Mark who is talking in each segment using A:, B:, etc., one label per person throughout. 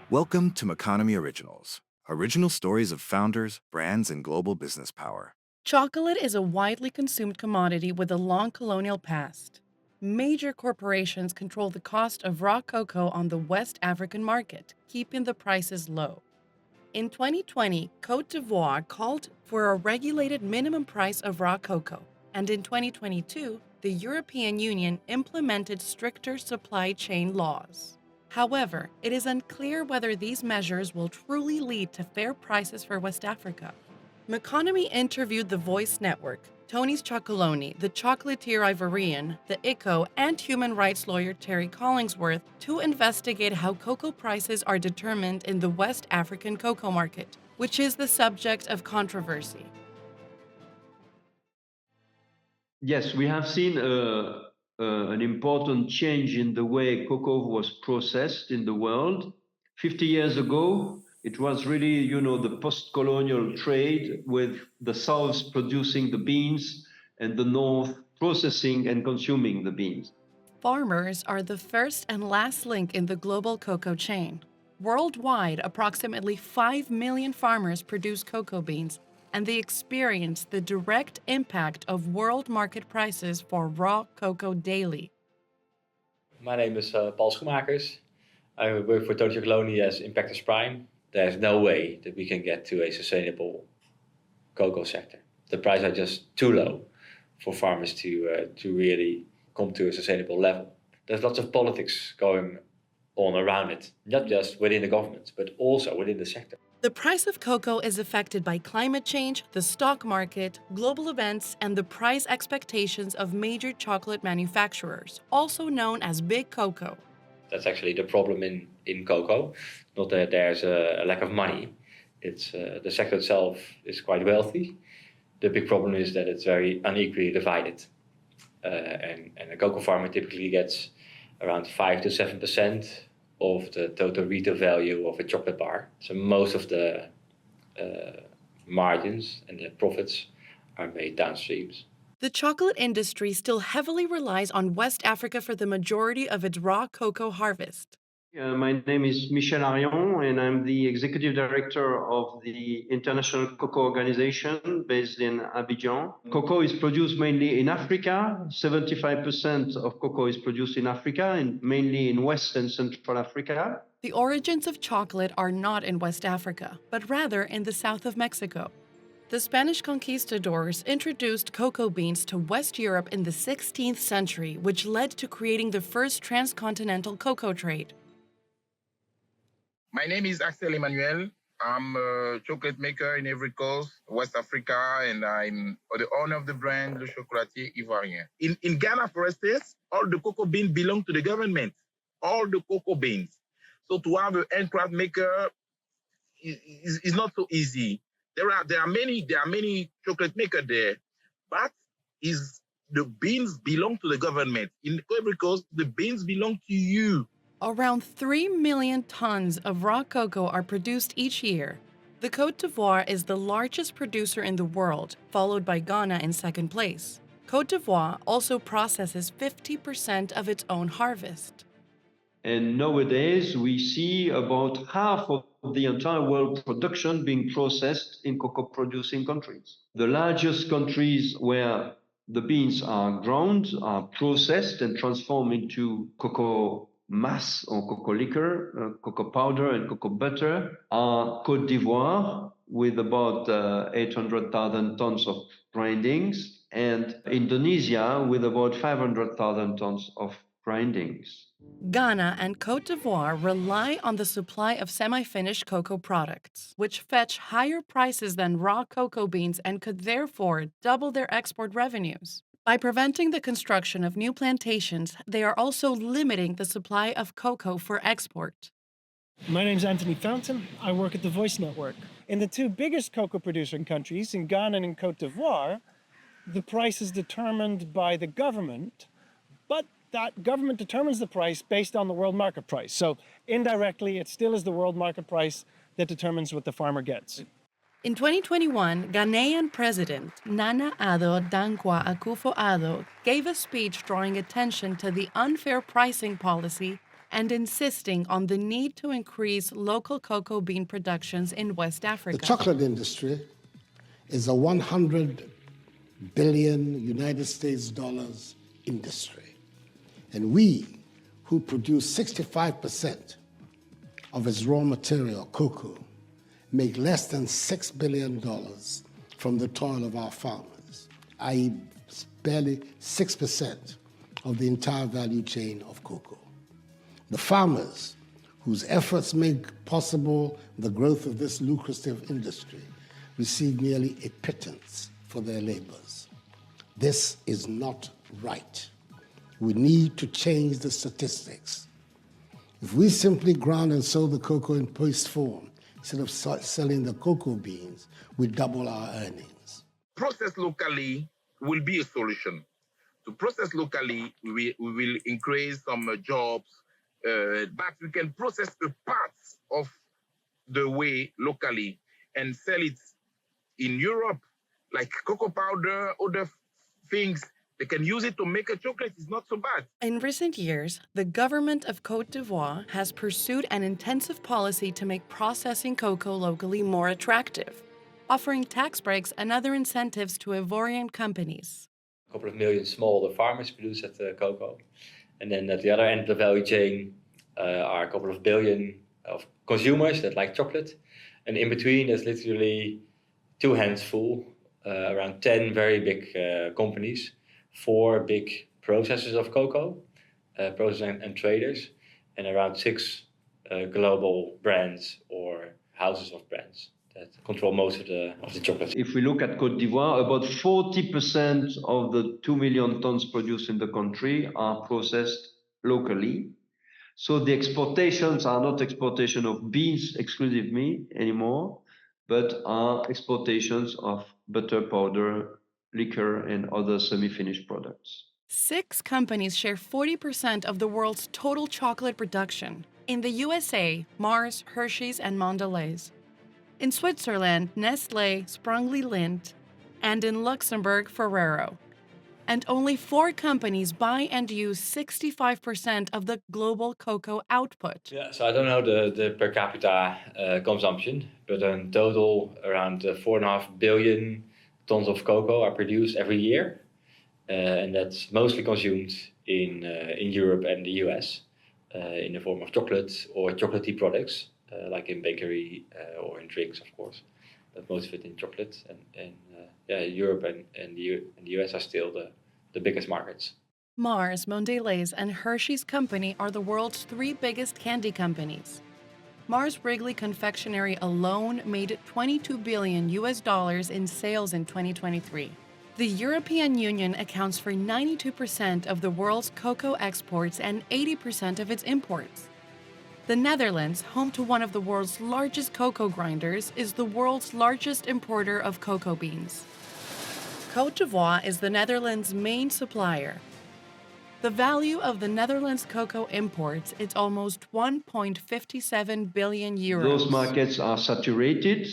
A: Welcome to Moconomy Originals, original stories of founders, brands, and global business power.
B: Chocolate is a widely consumed commodity with a long colonial past. Major corporations control the cost of raw cocoa on the West African market, keeping the prices low. In 2020, Côte d'Ivoire called for a regulated minimum price of raw cocoa, and in 2022, the European Union implemented stricter supply chain laws. However, it is unclear whether these measures will truly lead to fair prices for West Africa. Moconomy interviewed the Voice Network, Tony's Chocolonely, the chocolatier Ivorian, the ICO, and human rights lawyer Terry Collingsworth to investigate how cocoa prices are determined in the West African cocoa market, which is the subject of controversy.
C: Yes, we have seen an important change in the way cocoa was processed in the world. 50 years ago, it was really, the post-colonial trade with the South producing the beans and the North processing and consuming the beans.
B: Farmers are the first and last link in the global cocoa chain. Worldwide, approximately 5 million farmers produce cocoa beans, and they experience the direct impact of world market prices for raw cocoa daily.
D: My name is Paul Schoenmakers. I work for Antonie Fountain as Impactors Prime. There's no way that we can get to a sustainable cocoa sector. The prices are just too low for farmers to really come to a sustainable level. There's lots of politics going on around it, not just within the government, but also within the sector.
B: The price of cocoa is affected by climate change, the stock market, global events, and the price expectations of major chocolate manufacturers, also known as big cocoa.
D: That's actually the problem in cocoa, not that there's a lack of money. It's the sector itself is quite wealthy. The big problem is that it's very unequally divided. And a cocoa farmer typically gets around 5 to 7% of the total retail value of a chocolate bar. So most of the margins and the profits are made downstreams.
B: The chocolate industry still heavily relies on West Africa for the majority of its raw cocoa harvest.
C: My name is Michel Arrion, and I'm the executive director of the International Cocoa Organization based in Abidjan. Cocoa is produced mainly in Africa. 75% of cocoa is produced in Africa, and mainly in West and Central Africa.
B: The origins of chocolate are not in West Africa, but rather in the south of Mexico. The Spanish conquistadors introduced cocoa beans to West Europe in the 16th century, which led to creating the first transcontinental cocoa trade.
E: My name is Axel Emmanuel. I'm a chocolate maker in Ivory Coast, West Africa, and I'm the owner of the brand Le Chocolatier Ivoirien. In Ghana, for instance, all the cocoa beans belong to the government. All the cocoa beans. So to have an handcraft maker is not so easy. There are many chocolate makers there, but the beans belong to the government. In Ivory Coast, the beans belong to you.
B: Around 3 million tons of raw cocoa are produced each year. The Côte d'Ivoire is the largest producer in the world, followed by Ghana in second place. Côte d'Ivoire also processes 50% of its own harvest.
C: And nowadays, we see about half of the entire world production being processed in cocoa-producing countries. The largest countries where the beans are ground, are processed and transformed into cocoa mass or cocoa liquor, cocoa powder and cocoa butter are Côte d'Ivoire with about 800,000 tons of grindings, and Indonesia with about 500,000 tons of grindings.
B: Ghana and Côte d'Ivoire rely on the supply of semi-finished cocoa products, which fetch higher prices than raw cocoa beans and could therefore double their export revenues. By preventing the construction of new plantations, they are also limiting the supply of cocoa for export.
F: My name is Antonie Fountain. I work at the Voice Network. In the two biggest cocoa producing countries, in Ghana and in Côte d'Ivoire, the price is determined by the government, but that government determines the price based on the world market price. So indirectly, it still is the world market price that determines what the farmer gets.
B: In 2021, Ghanaian President Nana Addo Dankwa Akufo-Addo gave a speech drawing attention to the unfair pricing policy and insisting on the need to increase local cocoa bean productions in West Africa.
G: The chocolate industry is a 100 billion United States dollars industry. And we, who produce 65% of its raw material, cocoa, make less than $6 billion from the toil of our farmers, i.e. barely 6% of the entire value chain of cocoa. The farmers, whose efforts make possible the growth of this lucrative industry, receive nearly a pittance for their labors. This is not right. We need to change the statistics. If we simply ground and sold the cocoa in paste form, instead of selling the cocoa beans, we double our earnings.
E: Process locally will be a solution. To process locally, we will increase some jobs, but we can process a part of the way locally and sell it in Europe, like cocoa powder, other things. They can use it to make a chocolate. It's not so bad.
B: In recent years, the government of Côte d'Ivoire has pursued an intensive policy to make processing cocoa locally more attractive, offering tax breaks and other incentives to Ivorian companies.
D: A couple of million small farmers produce that cocoa. And then at the other end of the value chain are a couple of billion of consumers that like chocolate. And in between, there's literally two hands full, around 10 very big companies, 4 big processors of cocoa, processors and traders, and around 6 global brands or houses of brands that control most of the chocolate.
C: If we look at Côte d'Ivoire, about 40% of the 2 million tons produced in the country are processed locally. So the exportations are not exportation of beans exclusively anymore, but are exportations of butter, powder, liquor, and other semi-finished products.
B: 6 companies share 40% of the world's total chocolate production. In the USA, Mars, Hershey's, and Mondelez. In Switzerland, Nestlé, Sprungli Lindt, and in Luxembourg, Ferrero. And only 4 companies buy and use 65% of the global cocoa output.
D: Yeah, so I don't know the per capita consumption, but in total around 4.5 billion tons of cocoa are produced every year. And that's mostly consumed in Europe and the US in the form of chocolate or chocolatey products, like in bakery or in drinks, of course. But most of it in chocolate. And Europe and the US are still the biggest markets.
B: Mars, Mondelez, and Hershey's Company are the world's 3 biggest candy companies. Mars Wrigley Confectionery alone made $22 billion in sales in 2023. The European Union accounts for 92% of the world's cocoa exports and 80% of its imports. The Netherlands, home to one of the world's largest cocoa grinders, is the world's largest importer of cocoa beans. Côte d'Ivoire is the Netherlands' main supplier. The value of the Netherlands' cocoa imports is almost 1.57 billion euros.
C: Those markets are saturated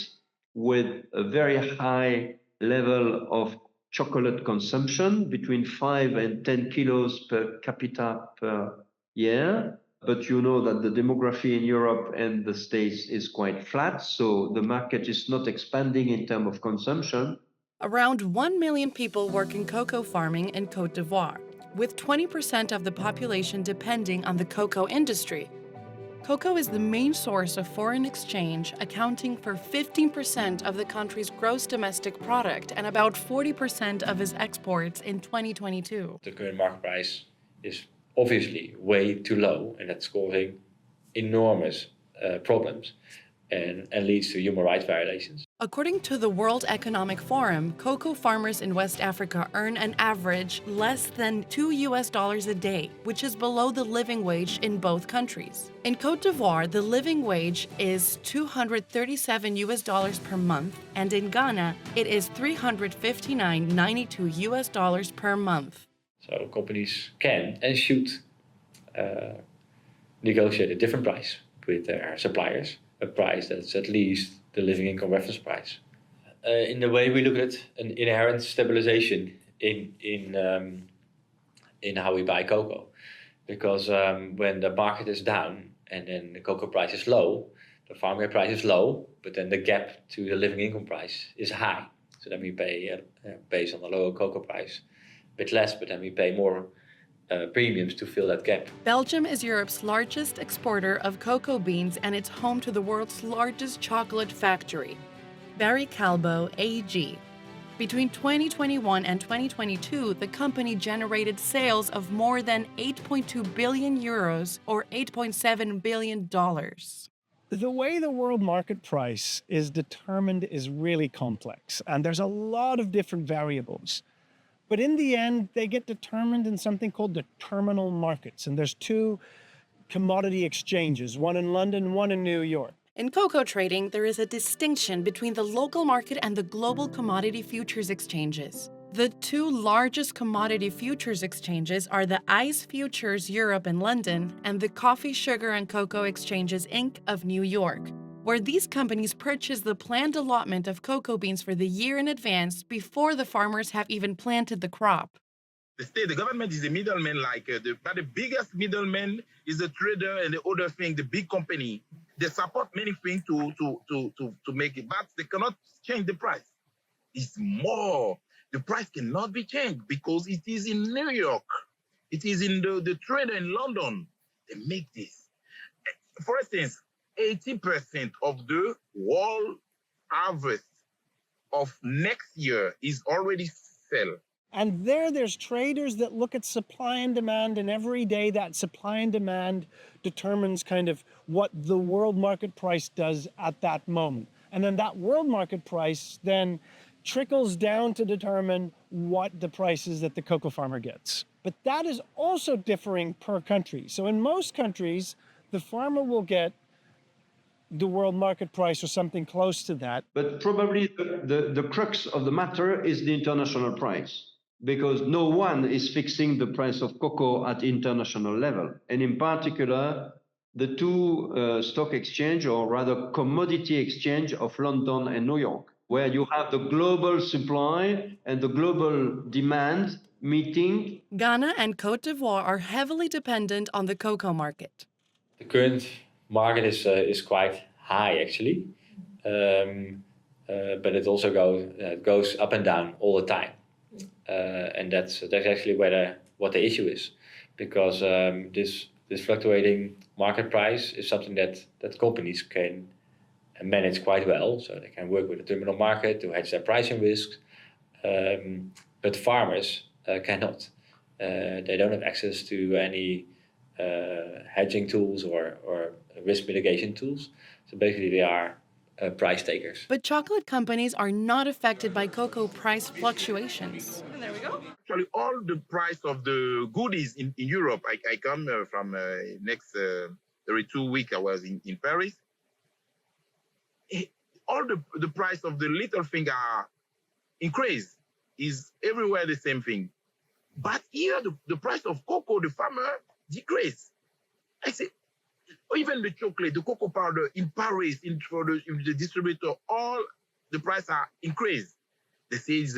C: with a very high level of chocolate consumption, between 5 and 10 kilos per capita per year. But you know that the demography in Europe and the States is quite flat, so the market is not expanding in terms of consumption.
B: Around 1 million people work in cocoa farming in Côte d'Ivoire, with 20% of the population depending on the cocoa industry. Cocoa is the main source of foreign exchange, accounting for 15% of the country's gross domestic product and about 40% of its exports in 2022.
D: The current market price is obviously way too low, and that's causing enormous problems and leads to human rights violations.
B: According to the World Economic Forum, cocoa farmers in West Africa earn an average less than $2 a day, which is below the living wage in both countries. In Côte d'Ivoire, the living wage is $237 per month, and in Ghana, it is $359.92 per month.
D: So companies can and should negotiate a different price with their suppliers, a price that's at least the living income reference price. In the way we look at it, an inherent stabilization in how we buy cocoa. because when the market is down and then the cocoa price is low, the farmgate price is low, but then the gap to the living income price is high. So then we pay, based on the lower cocoa price, a bit less, but then we pay more premiums to fill that gap.
B: Belgium is Europe's largest exporter of cocoa beans, and it's home to the world's largest chocolate factory, Barry Callebaut AG. Between 2021 and 2022, the company generated sales of more than 8.2 billion euros or $8.7 billion.
F: The way the world market price is determined is really complex, and there's a lot of different variables. But in the end, they get determined in something called the terminal markets, and there's two commodity exchanges, one in London, one in New York.
B: In cocoa trading, there is a distinction between the local market and the global commodity futures exchanges. The two largest commodity futures exchanges are the ICE Futures Europe in London and the Coffee, Sugar and Cocoa Exchanges Inc. of New York, where these companies purchase the planned allotment of cocoa beans for the year in advance before the farmers have even planted the crop.
E: The government is the middleman, but the biggest middleman is the trader and the other thing, the big company. They support many things to make it, but they cannot change the price. It's more. The price cannot be changed because it is in New York. It is in the trader in London. They make this. For instance, 80% of the world harvest of next year is already sold.
F: And there's traders that look at supply and demand, and every day that supply and demand determines kind of what the world market price does at that moment. And then that world market price then trickles down to determine what the price is that the cocoa farmer gets. But that is also differing per country. So in most countries, the farmer will get the world market price or something close to that.
C: But probably the crux of the matter is the international price, because no one is fixing the price of cocoa at international level. And in particular, the two stock exchange, or rather commodity exchange of London and New York, where you have the global supply and the global demand meeting.
B: Ghana and Côte d'Ivoire are heavily dependent on the cocoa market.
D: The current market is quite high, actually, but it also goes up and down all the time. And that's actually what the issue is, because this fluctuating market price is something that companies can manage quite well. So they can work with the terminal market to hedge their pricing risks, but farmers cannot. They don't have access to any hedging tools or risk mitigation tools. So basically they are price takers.
B: But chocolate companies are not affected by cocoa price fluctuations. And there we go.
E: Actually, all the price of the goodies in Europe, I come from next every 2 weeks I was in Paris. All the price of the little thing are increased. Is everywhere the same thing. But here, the price of cocoa, the farmer, decrease. I say, even the chocolate, the cocoa powder in Paris, for the distributor, all the price are increased. They say it's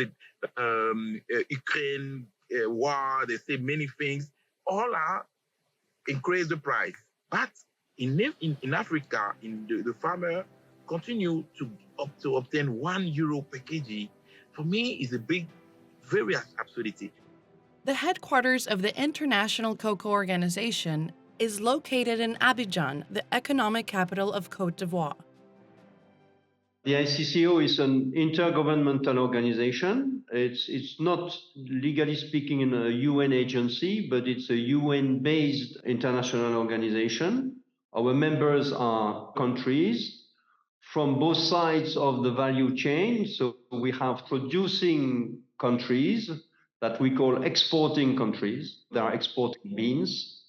E: Ukraine war, they say many things, all are increase the price. But in Africa, the farmer continue to obtain €1 per kg. For me, is a big, very absurdity.
B: The headquarters of the International Cocoa Organization is located in Abidjan, the economic capital of Côte d'Ivoire.
C: The ICCO is an intergovernmental organization. It's not, legally speaking, a UN agency, but it's a UN-based international organization. Our members are countries from both sides of the value chain. So we have producing countries that we call exporting countries. They are exporting beans.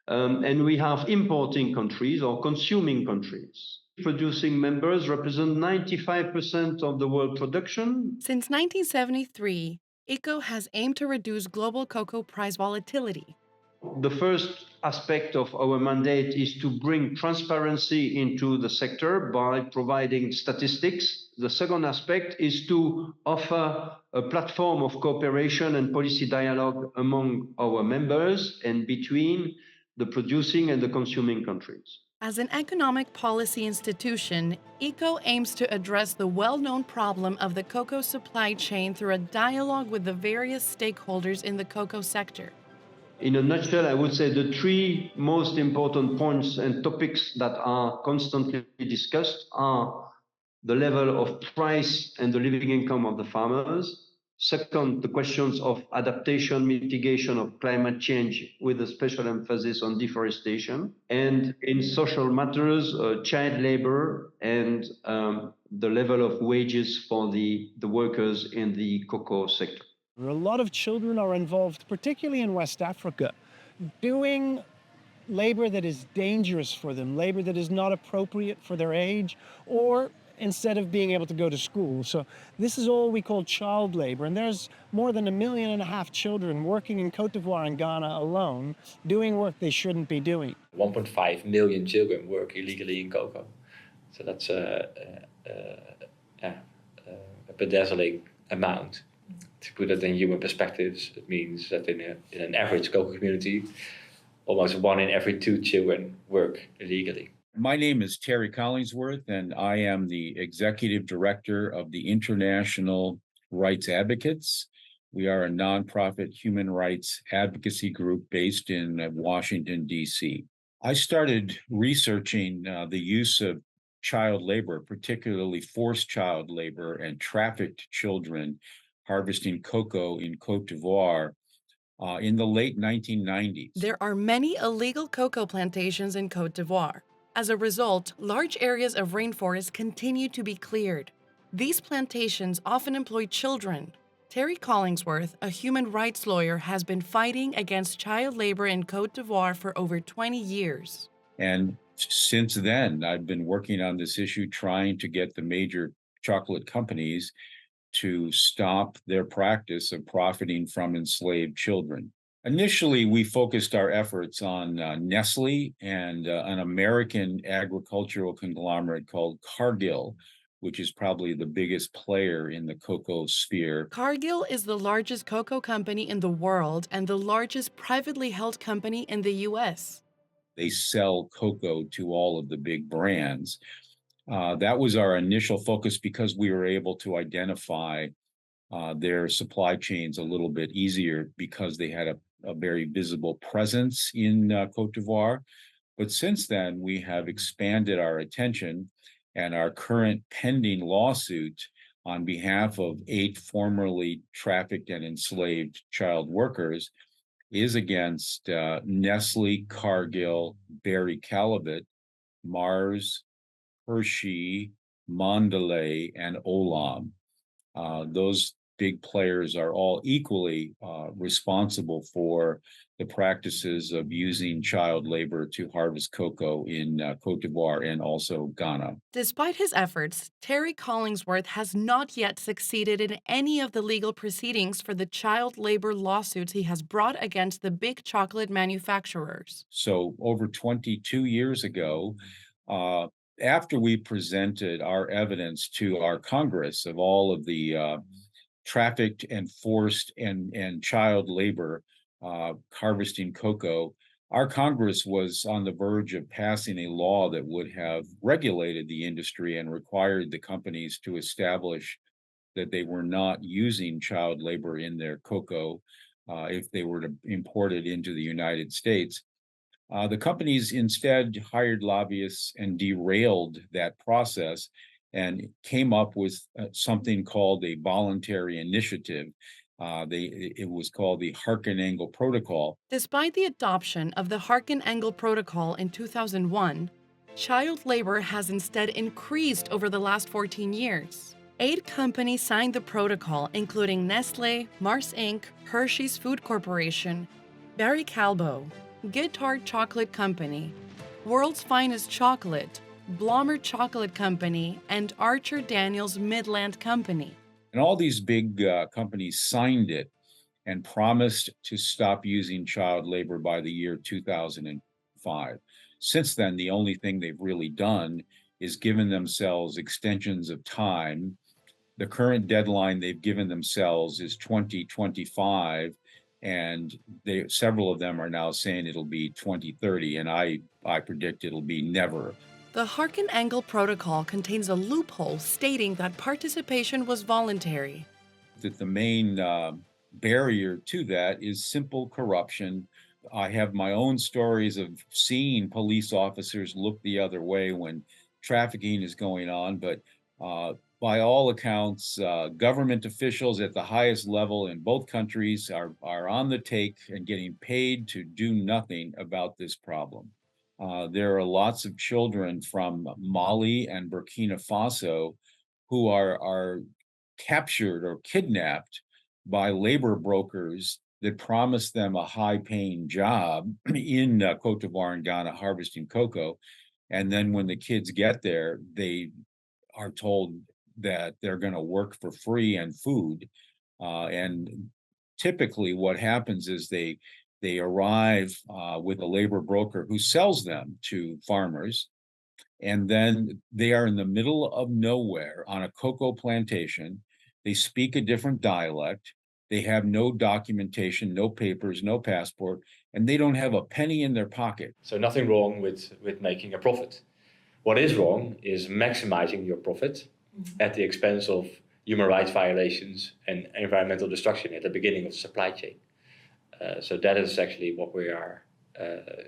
C: And we have importing countries or consuming countries. Producing members represent 95% of the world production.
B: Since 1973, ICCO has aimed to reduce global cocoa price volatility.
C: The first aspect of our mandate is to bring transparency into the sector by providing statistics. The second aspect is to offer a platform of cooperation and policy dialogue among our members and between the producing and the consuming countries.
B: As an economic policy institution, ECO aims to address the well-known problem of the cocoa supply chain through a dialogue with the various stakeholders in the cocoa sector.
C: In a nutshell, I would say the three most important points and topics that are constantly discussed are the level of price and the living income of the farmers. Second, the questions of adaptation, mitigation of climate change with a special emphasis on deforestation. And in social matters, child labor and the level of wages for the workers in the cocoa sector.
F: A lot of children are involved, particularly in West Africa, doing labor that is dangerous for them, labor that is not appropriate for their age, or instead of being able to go to school. So this is all we call child labor, and there's more than 1.5 million children working in Côte d'Ivoire and Ghana alone, doing work they shouldn't be doing.
D: 1.5 million children work illegally in cocoa. So that's a bedazzling amount. To put it in human perspectives, it means that in an average cocoa community, almost 1 in every 2 children work illegally.
H: My name is Terry Collingsworth, and I am the Executive Director of the International Rights Advocates. We are a nonprofit human rights advocacy group based in Washington, D.C. I started researching the use of child labor, particularly forced child labor and trafficked children harvesting cocoa in Côte d'Ivoire in the late 1990s.
B: There are many illegal cocoa plantations in Côte d'Ivoire. As a result, large areas of rainforest continue to be cleared. These plantations often employ children. Terry Collingsworth, a human rights lawyer, has been fighting against child labor in Côte d'Ivoire for over 20 years.
H: And since then, I've been working on this issue, trying to get the major chocolate companies to stop their practice of profiting from enslaved children. Initially, we focused our efforts on Nestle and an American agricultural conglomerate called Cargill, which is probably the biggest player in the cocoa sphere.
B: Cargill is the largest cocoa company in the world and the largest privately held company in the U.S.
H: They sell cocoa to all of the big brands. That was our initial focus because we were able to identify their supply chains a little bit easier because they had a very visible presence in Côte d'Ivoire. But since then, we have expanded our attention, and our current pending lawsuit on behalf of 8 formerly trafficked and enslaved child workers is against Nestle, Cargill, Barry Callebaut, Mars, Hershey, Mondelez, and Olam. Those big players are all equally responsible for the practices of using child labor to harvest cocoa in Côte d'Ivoire and also Ghana.
B: Despite his efforts, Terry Collingsworth has not yet succeeded in any of the legal proceedings for the child labor lawsuits he has brought against the big chocolate manufacturers.
H: So over 22 years ago, after we presented our evidence to our Congress of all of the trafficked and forced and child labor harvesting cocoa, our Congress was on the verge of passing a law that would have regulated the industry and required the companies to establish that they were not using child labor in their cocoa if they were to import it into the United States. The companies instead hired lobbyists and derailed that process and came up with something called a voluntary initiative. It was called the Harkin-Engel Protocol.
B: Despite the adoption of the Harkin-Engel Protocol in 2001, child labor has instead increased over the last 14 years. 8 companies signed the protocol, including Nestle, Mars Inc., Hershey's Food Corporation, Barry Callebaut, Guittard Chocolate Company, World's Finest Chocolate, Blommer Chocolate Company, and Archer Daniels Midland Company.
H: And all these big companies signed it. and promised to stop using child labor by the year 2005. Since then, the only thing they've really done is given themselves extensions of time. The current deadline they've given themselves is 2025, and several of them are now saying it'll be 2030, and I predict it'll be never.
B: The Harkin-Engel Protocol contains a loophole stating that participation was voluntary.
H: That the main barrier to that is simple corruption. I have my own stories of seeing police officers look the other way when trafficking is going on, but by all accounts, government officials at the highest level in both countries are on the take and getting paid to do nothing about this problem. There are lots of children from Mali and Burkina Faso who are captured or kidnapped by labor brokers that promise them a high-paying job in Cote d'Ivoire and Ghana harvesting cocoa. And then when the kids get there, they are told that they're going to work for free and food. And typically what happens is they arrive with a labor broker who sells them to farmers. And then they are in the middle of nowhere on a cocoa plantation. They speak a different dialect. They have no documentation, no papers, no passport, and they don't have a penny in their pocket.
D: So nothing wrong with making a profit. What is wrong is maximizing your profit at the expense of human rights violations and environmental destruction at the beginning of the supply chain. So that is actually what we are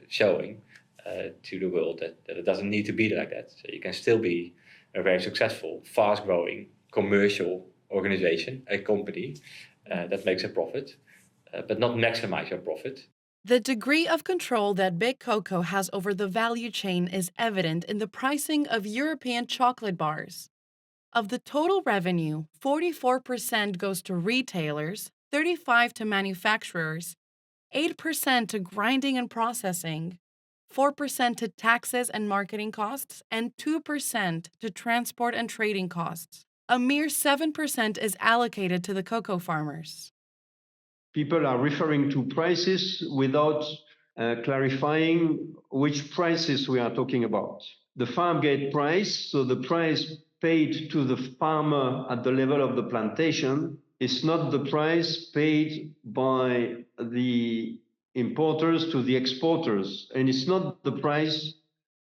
D: showing to the world, that it doesn't need to be like that. So you can still be a very successful, fast-growing, commercial organization, a company that makes a profit, but not maximize your profit.
B: The degree of control that Big Cocoa has over the value chain is evident in the pricing of European chocolate bars. Of the total revenue, 44% goes to retailers, 35% to manufacturers, 8% to grinding and processing, 4% to taxes and marketing costs, and 2% to transport and trading costs. A mere 7% is allocated to the cocoa farmers.
C: People are referring to prices without clarifying which prices we are talking about. The farm gate price, so the price paid to the farmer at the level of the plantation, is not the price paid by the importers to the exporters, and it's not the price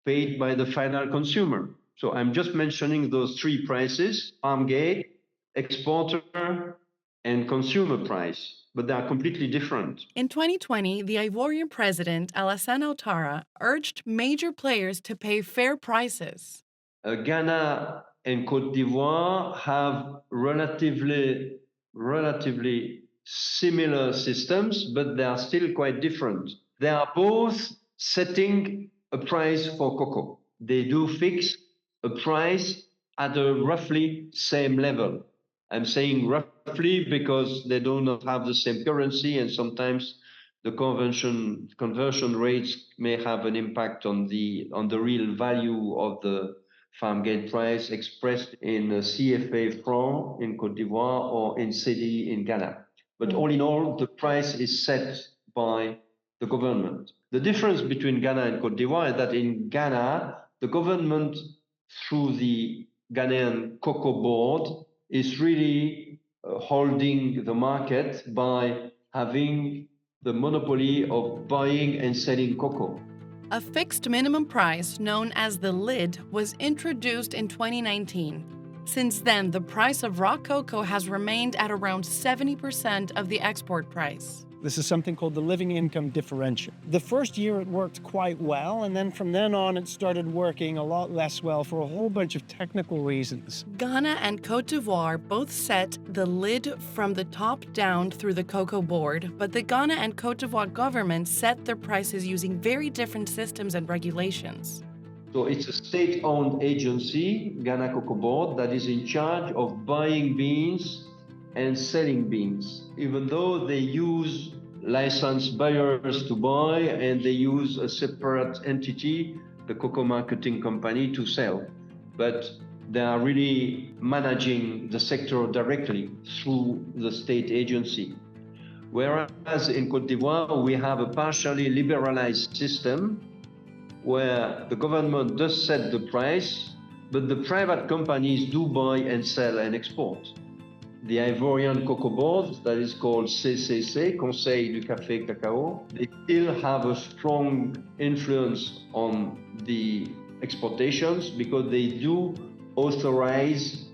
C: paid by the final consumer. So I'm just mentioning those three prices: farm gate, exporter, and consumer price, but they are completely different.
B: In 2020, the Ivorian president, Alassane Ouattara, urged major players to pay fair prices.
C: Ghana and Cote d'Ivoire have relatively similar systems, but they are still quite different. They are both setting a price for cocoa. They do fix a price at a roughly same level. I'm saying roughly because they do not have the same currency, and sometimes the conversion rates may have an impact on the real value of the farm gate price expressed in CFA franc in Cote d'Ivoire or in CEDI in Ghana. But all in all, the price is set by the government. The difference between Ghana and Cote d'Ivoire is that in Ghana, the government, through the Ghanaian Cocoa Board, is really holding the market by having the monopoly of buying and selling cocoa.
B: A fixed minimum price, known as the lid, was introduced in 2019. Since then, the price of raw cocoa has remained at around 70% of the export price.
F: This is something called the living income differential. The first year it worked quite well, and then from then on it started working a lot less well for a whole bunch of technical reasons.
B: Ghana and Cote d'Ivoire both set the lid from the top down through the cocoa board, but the Ghana and Cote d'Ivoire governments set their prices using very different systems and regulations.
C: So it's a state-owned agency, Ghana Cocoa Board, that is in charge of buying beans and selling beans, even though they use licensed buyers to buy and they use a separate entity, the cocoa marketing company, to sell. But they are really managing the sector directly through the state agency. Whereas in Côte d'Ivoire, we have a partially liberalized system where the government does set the price, but the private companies do buy and sell and export. The Ivorian Cocoa Board, that is called CCC, Conseil du Café Cacao, they still have a strong influence on the exportations because they do authorize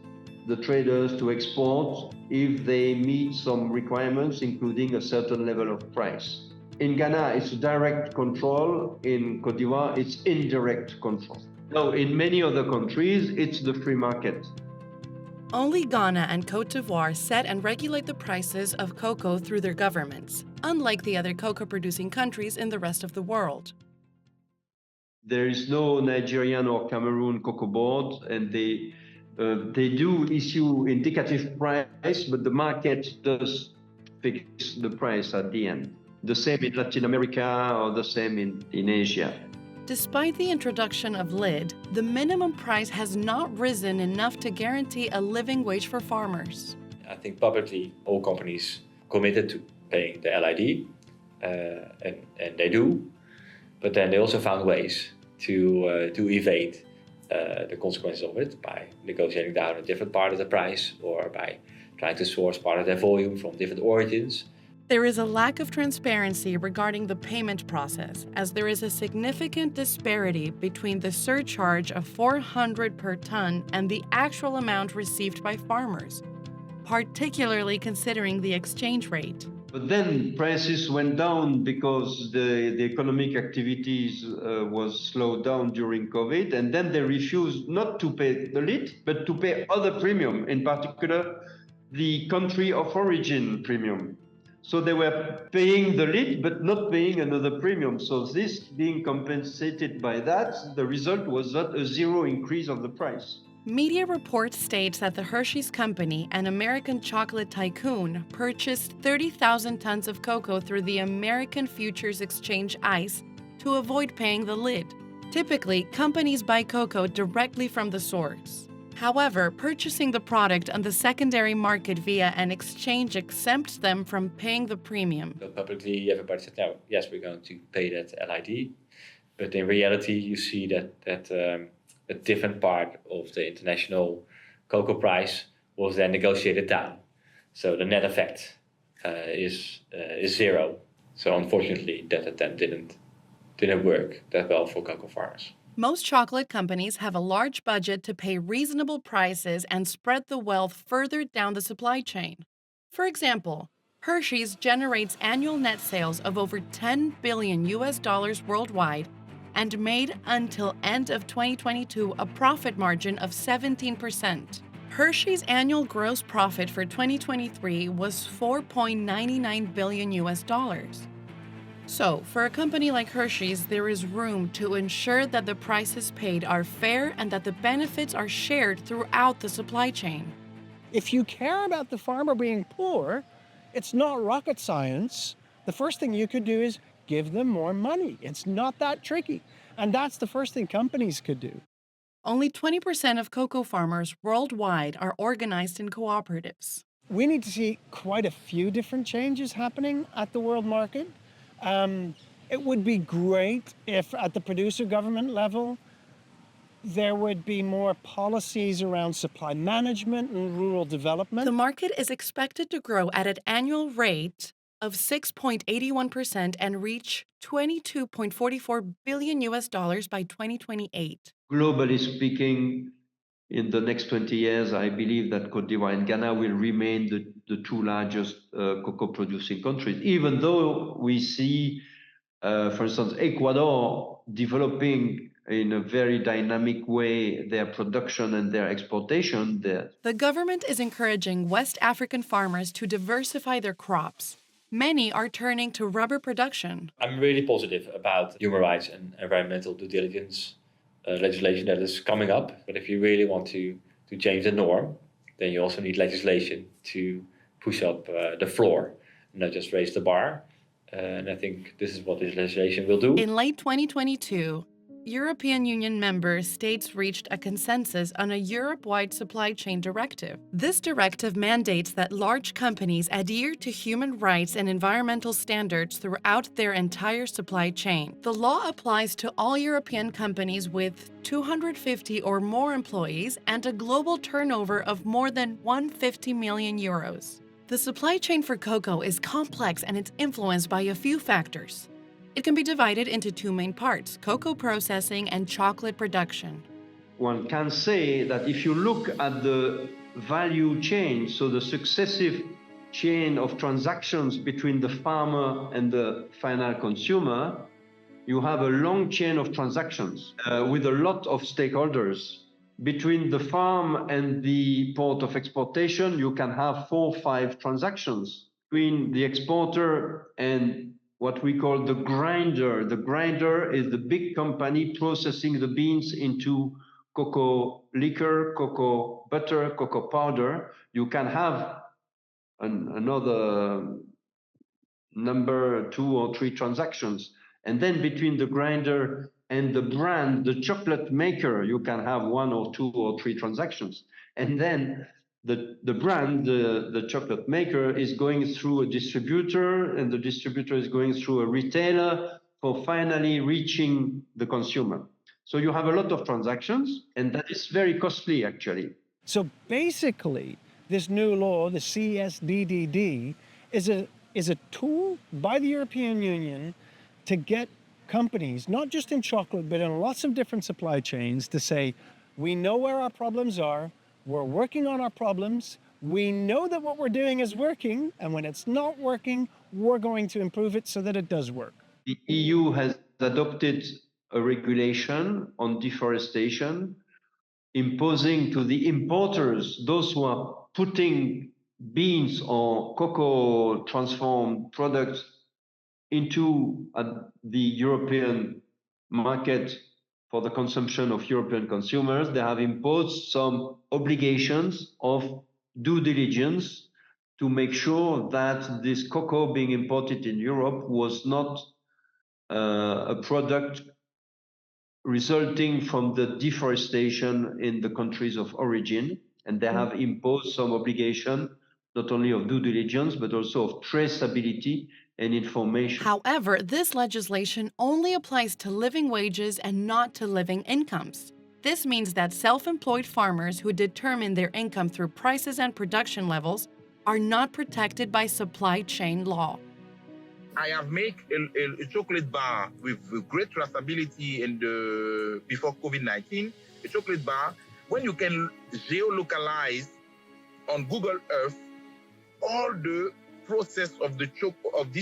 C: the traders to export if they meet some requirements, including a certain level of price. In Ghana, it's direct control. In Côte d'Ivoire, it's indirect control. Now, in many other countries, it's the free market.
B: Only Ghana and Côte d'Ivoire set and regulate the prices of cocoa through their governments, unlike the other cocoa-producing countries in the rest of the world.
C: There is no Nigerian or Cameroon cocoa board, and they do issue indicative price, but the market does fix the price at the end. The same in Latin America or the same in Asia.
B: Despite the introduction of LID, the minimum price has not risen enough to guarantee a living wage for farmers.
D: I think publicly all companies committed to paying the LID, and they do, but then they also found ways to evade the consequences of it by negotiating down a different part of the price or by trying to source part of their volume from different origins.
B: There is a lack of transparency regarding the payment process, as there is a significant disparity between the surcharge of $400 per ton and the actual amount received by farmers, particularly considering the exchange rate.
C: But then prices went down because the economic activities was slowed down during COVID, and then they refused not to pay the LID, but to pay other premium, in particular the country of origin premium. So they were paying the LID, but not paying another premium. So this being compensated by that, the result was not a zero increase of the price.
B: Media report states that the Hershey's Company, an American chocolate tycoon, purchased 30,000 tons of cocoa through the American Futures Exchange ICE to avoid paying the LID. Typically, companies buy cocoa directly from the source. However, purchasing the product on the secondary market via an exchange exempts them from paying the premium.
D: So publicly, everybody said, no, yes, we're going to pay that LID. But in reality, you see that a different part of the international cocoa price was then negotiated down. So the net effect is zero. So unfortunately, that attempt didn't work that well for cocoa farmers.
B: Most chocolate companies have a large budget to pay reasonable prices and spread the wealth further down the supply chain. For example, Hershey's generates annual net sales of over $10 billion worldwide and made until end of 2022 a profit margin of 17%. Hershey's annual gross profit for 2023 was $4.99 billion. So, for a company like Hershey's, there is room to ensure that the prices paid are fair and that the benefits are shared throughout the supply chain.
F: If you care about the farmer being poor, it's not rocket science. The first thing you could do is give them more money. It's not that tricky. And that's the first thing companies could do.
B: Only 20% of cocoa farmers worldwide are organized in cooperatives.
F: We need to see quite a few different changes happening at the world market. It would be great if at the producer government level, there would be more policies around supply management and rural development.
B: The market is expected to grow at an annual rate of 6.81% and reach $22.44 billion by 2028.
C: Globally speaking, in the next 20 years, I believe that Côte d'Ivoire and Ghana will remain the two largest cocoa producing countries, even though we see, for instance, Ecuador developing in a very dynamic way their production and their exportation there.
B: The government is encouraging West African farmers to diversify their crops. Many are turning to rubber production.
D: I'm really positive about human rights and environmental due diligence legislation that is coming up. But if you really want to change the norm, then you also need legislation to push up the floor, not just raise the bar. And I think this is what this legislation will do.
B: In late 2022, European Union member states reached a consensus on a Europe-wide supply chain directive. This directive mandates that large companies adhere to human rights and environmental standards throughout their entire supply chain. The law applies to all European companies with 250 or more employees and a global turnover of more than 150 million euros. The supply chain for cocoa is complex and it's influenced by a few factors. It can be divided into two main parts: cocoa processing and chocolate production.
C: One can say that if you look at the value chain, so the successive chain of transactions between the farmer and the final consumer, you have a long chain of transactions with a lot of stakeholders. Between the farm and the port of exportation, you can have 4 or 5 transactions. Between the exporter and what we call the grinder. The grinder is the big company processing the beans into cocoa liquor, cocoa butter, cocoa powder. You can have another number 2 or 3 transactions. And then between the grinder and the brand, the chocolate maker, you can have 1 or 2 or 3 transactions. And then the brand, the chocolate maker, is going through a distributor, and the distributor is going through a retailer for finally reaching the consumer. So you have a lot of transactions, and that is very costly, actually.
F: So basically, this new law, the CSDDD, is a tool by the European Union to get companies, not just in chocolate, but in lots of different supply chains, to say, we know where our problems are, we're working on our problems, we know that what we're doing is working, and when it's not working, we're going to improve it so that it does work.
C: The EU has adopted a regulation on deforestation, imposing to the importers, those who are putting beans or cocoa transformed products into the European market for the consumption of European consumers, they have imposed some obligations of due diligence to make sure that this cocoa being imported in Europe was not a product resulting from the deforestation in the countries of origin. And they have imposed some obligation, not only of due diligence, but also of traceability and information.
B: However, this legislation only applies to living wages and not to living incomes. This means that self-employed farmers who determine their income through prices and production levels are not protected by supply chain law.
E: I have made a chocolate bar with great traceability before COVID-19. A chocolate bar, when you can geolocalize on Google Earth all the process of this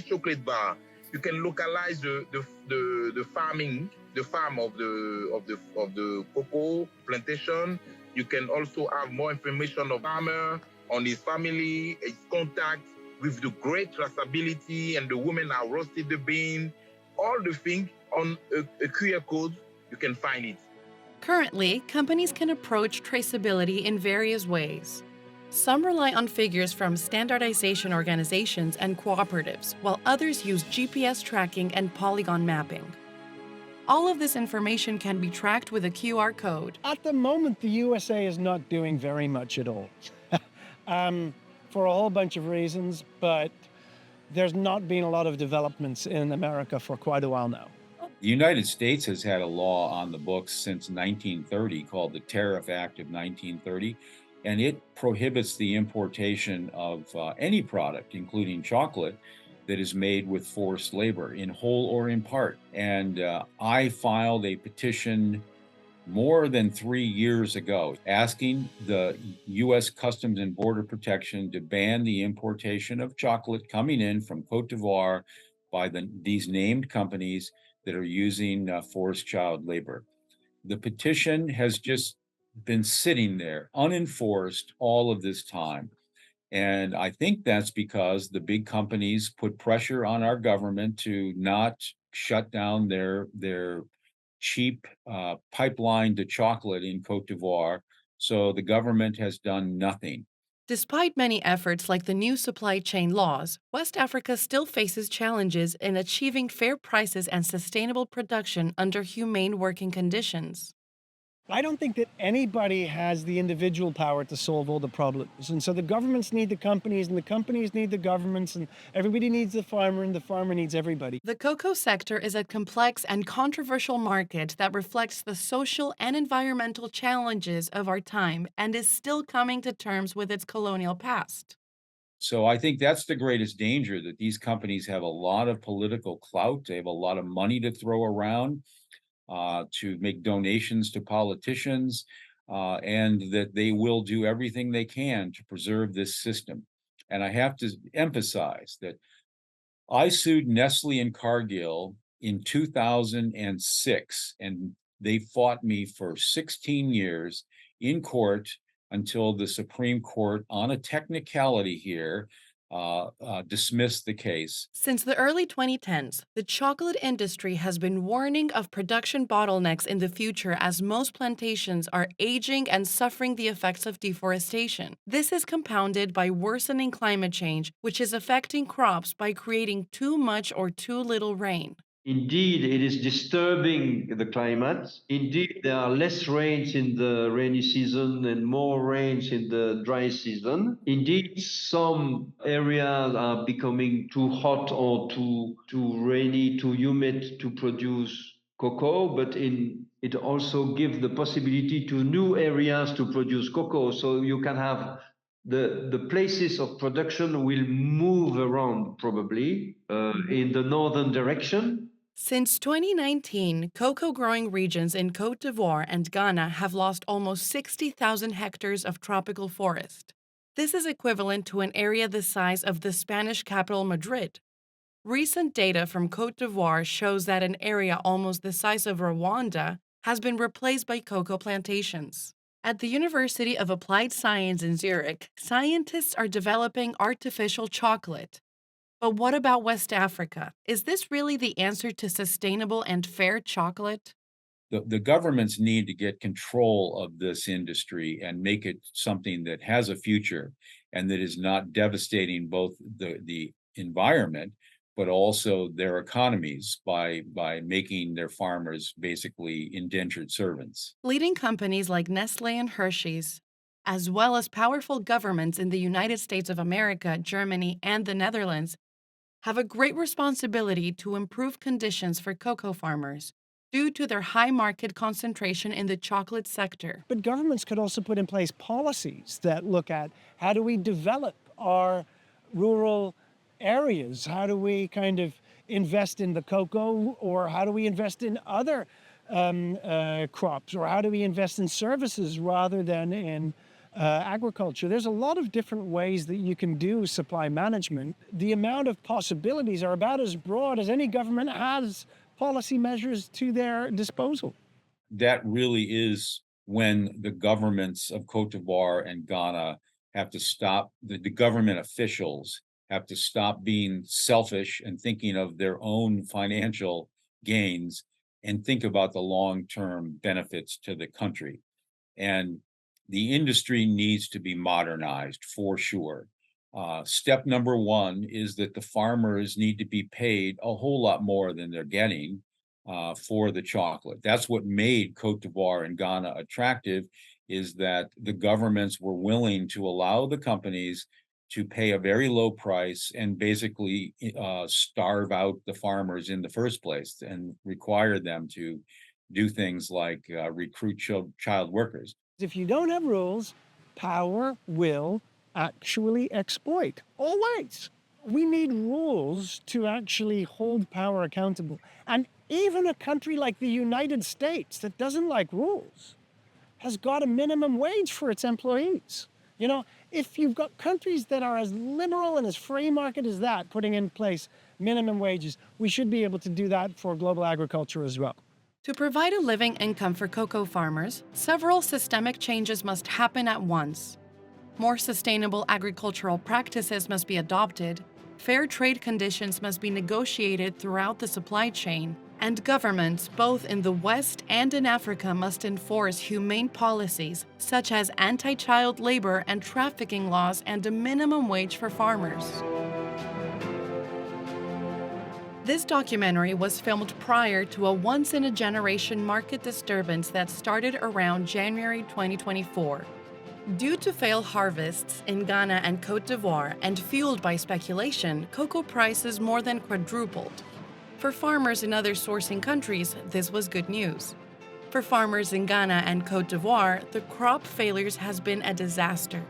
E: chocolate bar. You can localize the farming, the farm of the cocoa plantation. You can also have more information of farmer, on his family, his contact, with the great traceability, and the women that roasted the bean, all the things on a QR code, you can find it.
B: Currently, companies can approach traceability in various ways. Some rely on figures from standardization organizations and cooperatives, while others use GPS tracking and polygon mapping. All of this information can be tracked with a QR code.
F: At the moment, the USA is not doing very much at all. For a whole bunch of reasons, but there's not been a lot of developments in America for quite a while now.
H: The United States has had a law on the books since 1930 called the Tariff Act of 1930, and it prohibits the importation of any product, including chocolate, that is made with forced labor, in whole or in part. And I filed a petition more than 3 years ago, asking the U.S. Customs and Border Protection to ban the importation of chocolate coming in from Cote d'Ivoire by these named companies that are using forced child labor. The petition has just been sitting there unenforced all of this time. And I think that's because the big companies put pressure on our government to not shut down their cheap pipeline to chocolate in Cote d'Ivoire. So the government has done nothing.
B: Despite many efforts like the new supply chain laws, West Africa still faces challenges in achieving fair prices and sustainable production under humane working conditions.
F: I don't think that anybody has the individual power to solve all the problems. And so the governments need the companies, and the companies need the governments, and everybody needs the farmer, and the farmer needs everybody.
B: The cocoa sector is a complex and controversial market that reflects the social and environmental challenges of our time and is still coming to terms with its colonial past.
H: So I think that's the greatest danger, that these companies have a lot of political clout. They have a lot of money to throw around, to make donations to politicians, and that they will do everything they can to preserve this system. And I have to emphasize that I sued Nestle and Cargill in 2006, and they fought me for 16 years in court until the Supreme Court, on a technicality here, dismissed the case.
B: Since the early 2010s, the chocolate industry has been warning of production bottlenecks in the future as most plantations are aging and suffering the effects of deforestation. This is compounded by worsening climate change, which is affecting crops by creating too much or too little rain.
C: Indeed, it is disturbing the climate. Indeed, there are less rains in the rainy season and more rains in the dry season. Indeed, some areas are becoming too hot or too rainy, too humid to produce cocoa, but it also gives the possibility to new areas to produce cocoa. So you can have the places of production will move around probably in the northern direction.
B: Since 2019, cocoa growing regions in Côte d'Ivoire and Ghana have lost almost 60,000 hectares of tropical forest. This is equivalent to an area the size of the Spanish capital Madrid. Recent data from Côte d'Ivoire shows that an area almost the size of Rwanda has been replaced by cocoa plantations. At the University of Applied Science in Zurich, scientists are developing artificial chocolate. But what about West Africa? Is this really the answer to sustainable and fair chocolate?
H: The governments need to get control of this industry and make it something that has a future and that is not devastating both the environment, but also their economies by making their farmers basically indentured servants.
B: Leading companies like Nestle and Hershey's, as well as powerful governments in the United States of America, Germany, and the Netherlands, have a great responsibility to improve conditions for cocoa farmers due to their high market concentration in the chocolate sector.
F: But governments could also put in place policies that look at how do we develop our rural areas? How do we kind of invest in the cocoa, or how do we invest in other crops, or how do we invest in services rather than in agriculture? There's a lot of different ways that you can do supply management. The amount of possibilities are about as broad as any government has policy measures to their disposal.
H: That really is when the governments of Cote d'Ivoire and Ghana have to stop, the government officials have to stop being selfish and thinking of their own financial gains and think about the long-term benefits to the country. And the industry needs to be modernized for sure. Step number one is that the farmers need to be paid a whole lot more than they're getting for the chocolate. That's what made Cote d'Ivoire and Ghana attractive, is that the governments were willing to allow the companies to pay a very low price and basically starve out the farmers in the first place and require them to do things like recruit child workers.
F: If you don't have rules, power will actually exploit. Always. We need rules to actually hold power accountable. And even a country like the United States that doesn't like rules has got a minimum wage for its employees. You know, if you've got countries that are as liberal and as free market as that, putting in place minimum wages, we should be able to do that for global agriculture as well.
B: To provide a living income for cocoa farmers, several systemic changes must happen at once. More sustainable agricultural practices must be adopted, fair trade conditions must be negotiated throughout the supply chain, And governments, both in the West and in Africa, must enforce humane policies, such as anti-child labor and trafficking laws and a minimum wage for farmers. This documentary was filmed prior to a once-in-a-generation market disturbance that started around January 2024. Due to failed harvests in Ghana and Côte d'Ivoire and fueled by speculation, cocoa prices more than quadrupled. For farmers in other sourcing countries, this was good news. For farmers in Ghana and Côte d'Ivoire, the crop failures has been a disaster.